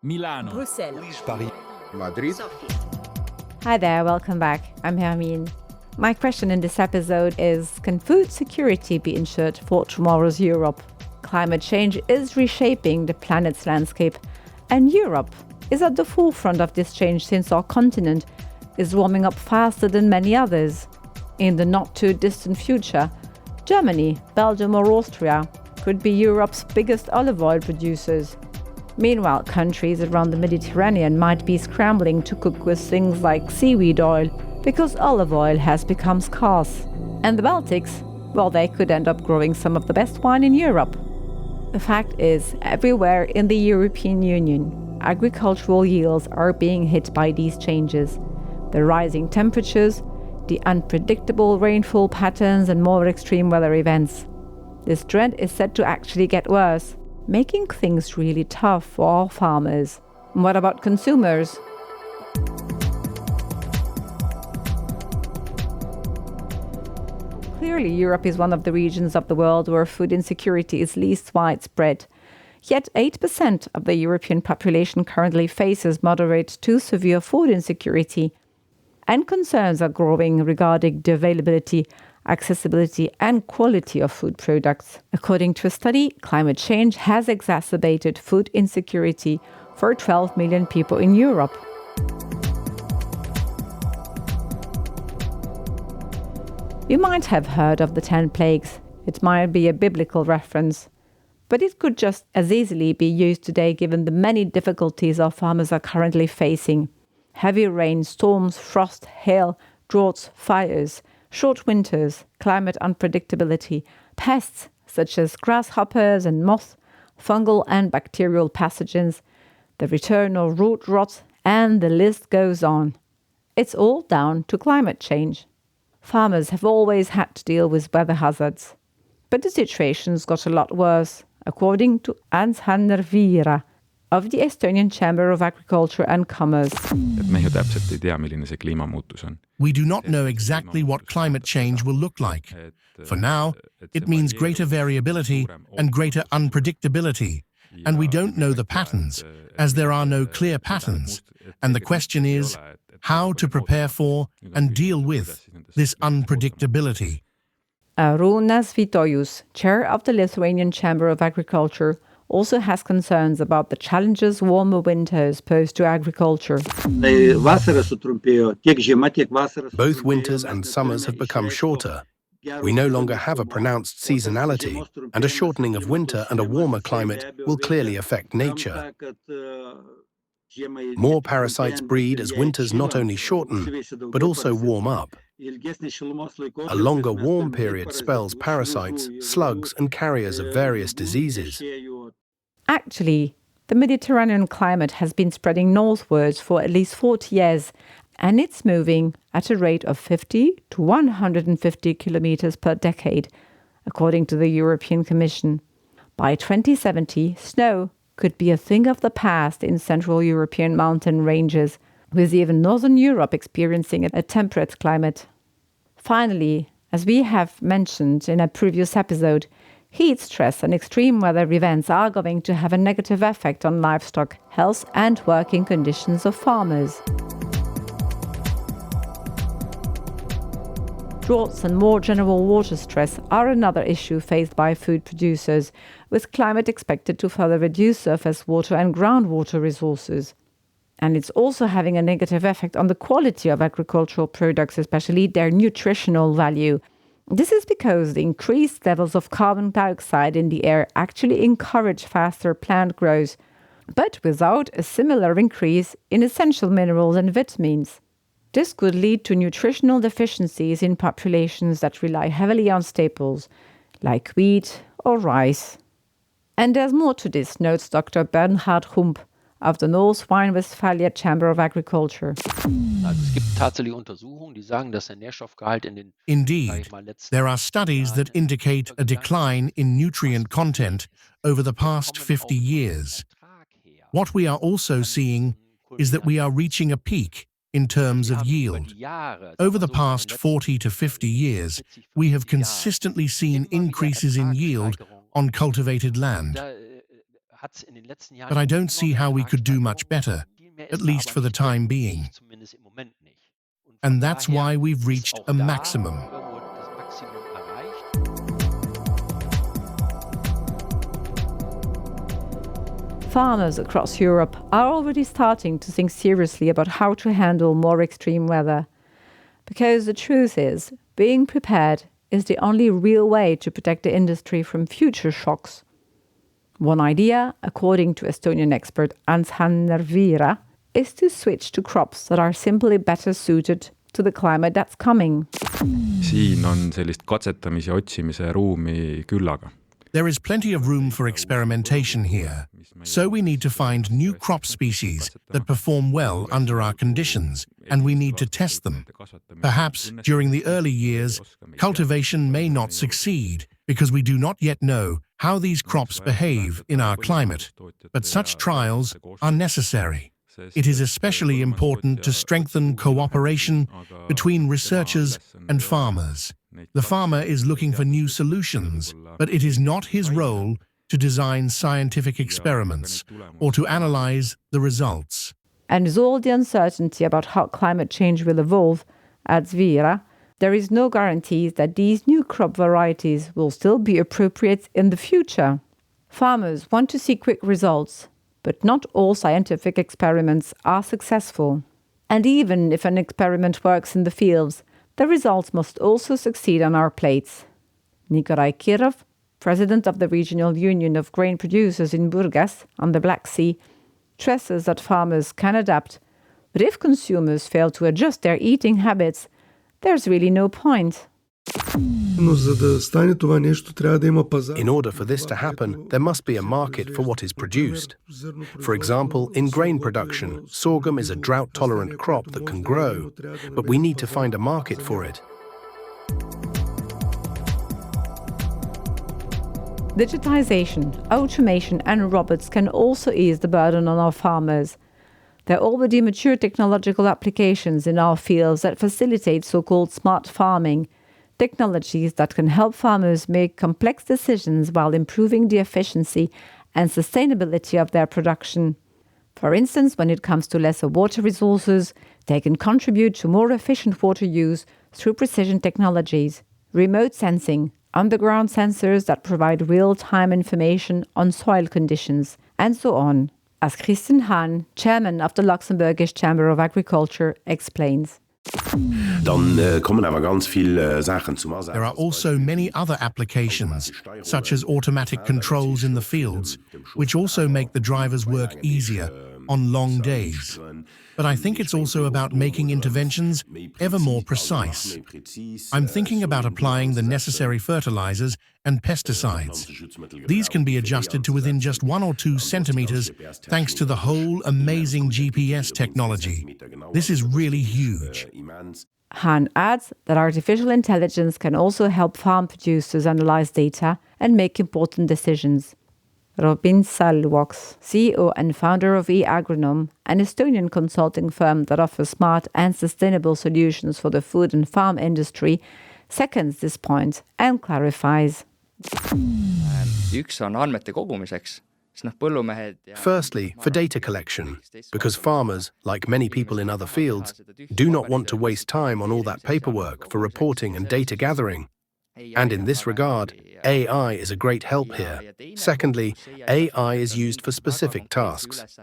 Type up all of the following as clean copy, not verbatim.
Milano, Bruxelles, Paris, Madrid. Hi there, welcome back. I'm Hermine. My question in this episode is, can food security be ensured for tomorrow's Europe? Climate change is reshaping the planet's landscape, and Europe is at the forefront of this change since our continent is warming up faster than many others. In the not-too-distant future, Germany, Belgium or Austria could be Europe's biggest olive oil producers. Meanwhile, countries around the Mediterranean might be scrambling to cook with things like seaweed oil because olive oil has become scarce. And the Baltics, well, they could end up growing some of the best wine in Europe. The fact is, everywhere in the European Union, agricultural yields are being hit by these changes. The rising temperatures, the unpredictable rainfall patterns and more extreme weather events. This trend is set to actually get worse, making things really tough for our farmers. And what about consumers? Clearly, Europe is one of the regions of the world where food insecurity is least widespread. Yet 8% of the European population currently faces moderate to severe food insecurity. And concerns are growing regarding the availability, accessibility and quality of food products. According to a study, climate change has exacerbated food insecurity for 12 million people in Europe. You might have heard of the 10 plagues. It might be a biblical reference. But it could just as easily be used today given the many difficulties our farmers are currently facing. Heavy rain, storms, frost, hail, droughts, fires, short winters, climate unpredictability, pests such as grasshoppers and moths, fungal and bacterial pathogens, the return of root rot, and the list goes on. It's all down to climate change. Farmers have always had to deal with weather hazards. But the situation's got a lot worse, according to Hans-Hanner Viira of the Estonian Chamber of Agriculture and Commerce. me ju täpselt ei tea, milline see kliimamuutus on. we do not know exactly what climate change will look like. For now, it means greater variability and greater unpredictability, and we don't know the patterns, as there are no clear patterns. And the question is, how to prepare for and deal with this unpredictability. Arūnas Vitojus, chair of the Lithuanian Chamber of Agriculture, also has concerns about the challenges warmer winters pose to agriculture. Both winters and summers have become shorter. We no longer have a pronounced seasonality, and a shortening of winter and a warmer climate will clearly affect nature. More parasites breed as winters not only shorten, but also warm up. A longer warm period spells parasites, slugs, and carriers of various diseases. Actually, the Mediterranean climate has been spreading northwards for at least 40 years, and it's moving at a rate of 50 to 150 kilometers per decade, according to the European Commission. By 2070, snow could be a thing of the past in Central European mountain ranges, with even Northern Europe experiencing a temperate climate. Finally, as we have mentioned in a previous episode, heat stress and extreme weather events are going to have a negative effect on livestock health and working conditions of farmers. Droughts and more general water stress are another issue faced by food producers, with climate expected to further reduce surface water and groundwater resources. And it's also having a negative effect on the quality of agricultural products, especially their nutritional value. This is because the increased levels of carbon dioxide in the air actually encourage faster plant growth, but without a similar increase in essential minerals and vitamins. This could lead to nutritional deficiencies in populations that rely heavily on staples, like wheat or rice. And there's more to this, notes Dr. Bernhard Hump of the North Rhine-Westphalia Chamber of Agriculture. Indeed, there are studies that indicate a decline in nutrient content over the past 50 years. What we are also seeing is that we are reaching a peak in terms of yield. Over the past 40 to 50 years, we have consistently seen increases in yield on cultivated land. But I don't see how we could do much better, at least for the time being. And that's why we've reached a maximum. Farmers across Europe are already starting to think seriously about how to handle more extreme weather. Because the truth is, being prepared is the only real way to protect the industry from future shocks. One idea, according to Estonian expert Hans-Hanner Viira, is to switch to crops that are simply better suited to the climate that's coming. Siin on sellist katsetamise ja otsimise ruumi küllaga. There is plenty of room for experimentation here, so we need to find new crop species that perform well under our conditions, and we need to test them. Perhaps, during the early years, cultivation may not succeed because we do not yet know how these crops behave in our climate, but such trials are necessary. It is especially important to strengthen cooperation between researchers and farmers. The farmer is looking for new solutions, but it is not his role to design scientific experiments or to analyze the results. And with all the uncertainty about how climate change will evolve, adds Viira, there is no guarantee that these new crop varieties will still be appropriate in the future. Farmers want to see quick results, but not all scientific experiments are successful. And even if an experiment works in the fields, the results must also succeed on our plates. Nikolai Kirov, president of the Regional Union of Grain Producers in Burgas on the Black Sea, stresses that farmers can adapt, but if consumers fail to adjust their eating habits, there's really no point. In order for this to happen, there must be a market for what is produced. For example, in grain production, sorghum is a drought-tolerant crop that can grow, but we need to find a market for it. Digitization, automation and robots can also ease the burden on our farmers. There are already mature technological applications in our fields that facilitate so-called smart farming, technologies that can help farmers make complex decisions while improving the efficiency and sustainability of their production. For instance, when it comes to lesser water resources, they can contribute to more efficient water use through precision technologies, remote sensing, underground sensors that provide real-time information on soil conditions, and so on, as Christian Hahn, chairman of the Luxembourgish Chamber of Agriculture, explains. There are also many other applications, such as automatic controls in the fields, which also make the driver's work easier on long days. But I think it's also about making interventions ever more precise. I'm thinking about applying the necessary fertilizers and pesticides. These can be adjusted to within just 1 or 2 centimeters thanks to the whole amazing GPS technology. This is really huge. Hahn adds that artificial intelligence can also help farm producers analyze data and make important decisions. Robin Salwoks, CEO and founder of eAgronom, an Estonian consulting firm that offers smart and sustainable solutions for the food and farm industry, seconds this point and clarifies. Firstly, for data collection, because farmers, like many people in other fields, do not want to waste time on all that paperwork for reporting and data gathering. And in this regard, AI is a great help here. Secondly, AI is used for specific tasks.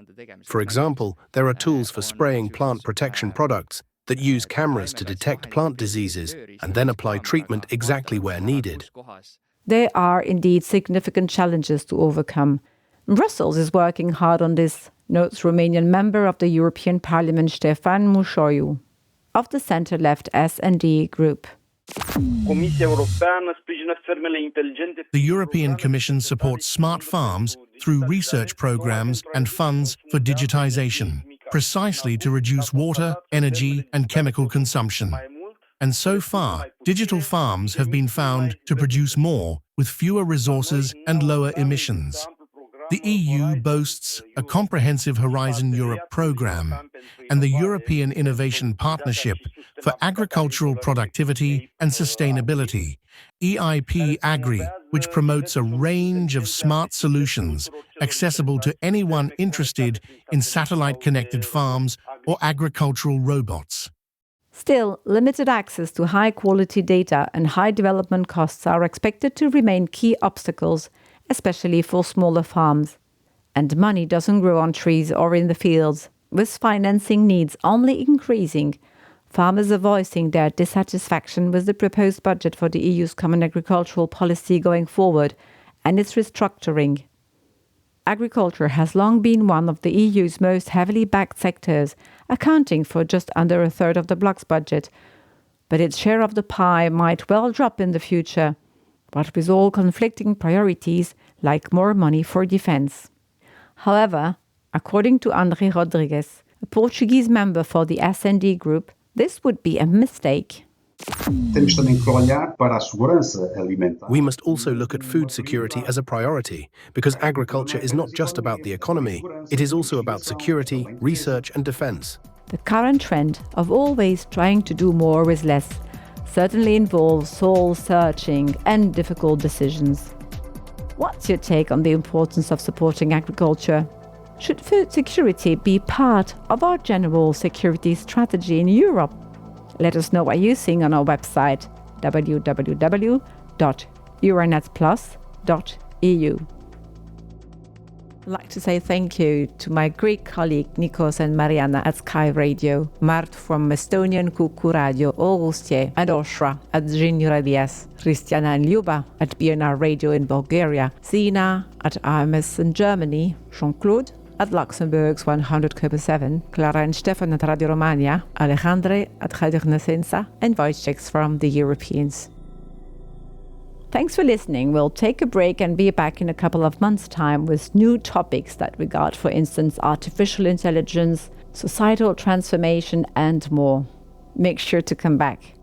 For example, there are tools for spraying plant protection products that use cameras to detect plant diseases and then apply treatment exactly where needed. There are indeed significant challenges to overcome. Brussels is working hard on this, notes Romanian member of the European Parliament Ștefan Mușoiu, of the centre-left S&D group. The European Commission supports smart farms through research programs and funds for digitization, precisely to reduce water, energy, and chemical consumption. And so far, digital farms have been found to produce more with fewer resources and lower emissions. The EU boasts a comprehensive Horizon Europe programme and the European Innovation Partnership for Agricultural Productivity and Sustainability, EIP Agri, which promotes a range of smart solutions accessible to anyone interested in satellite-connected farms or agricultural robots. Still, limited access to high-quality data and high development costs are expected to remain key obstacles, especially for smaller farms. And money doesn't grow on trees or in the fields. With financing needs only increasing, farmers are voicing their dissatisfaction with the proposed budget for the EU's Common Agricultural Policy going forward and its restructuring. Agriculture has long been one of the EU's most heavily backed sectors, accounting for just under a third of the bloc's budget. But its share of the pie might well drop in the future, what with all conflicting priorities like more money for defense. However, according to André Rodrigues, a Portuguese member for the S&D group, this would be a mistake. We must also look at food security as a priority, because agriculture is not just about the economy, it is also about security, research and defense. The current trend of always trying to do more with less certainly involves soul-searching and difficult decisions. What's your take on the importance of supporting agriculture? Should food security be part of our general security strategy in Europe? Let us know what you think on our website www.euronetplus.eu. I'd like to say thank you to my Greek colleague Nikos and Mariana at Sky Radio, Mart from Estonian Kuku Radio, Augustie and Oshra at Zhinju Radies, Christiana and Luba at BNR Radio in Bulgaria, Zina at AMS in Germany, Jean-Claude at Luxembourg's 100.7, Clara and Stefan at Radio Romania, Alejandre at Radio Renaissance, and Wojciech's from the Europeans. Thanks for listening. We'll take a break and be back in a couple of months' time with new topics that regard, for instance, artificial intelligence, societal transformation, and more. Make sure to come back.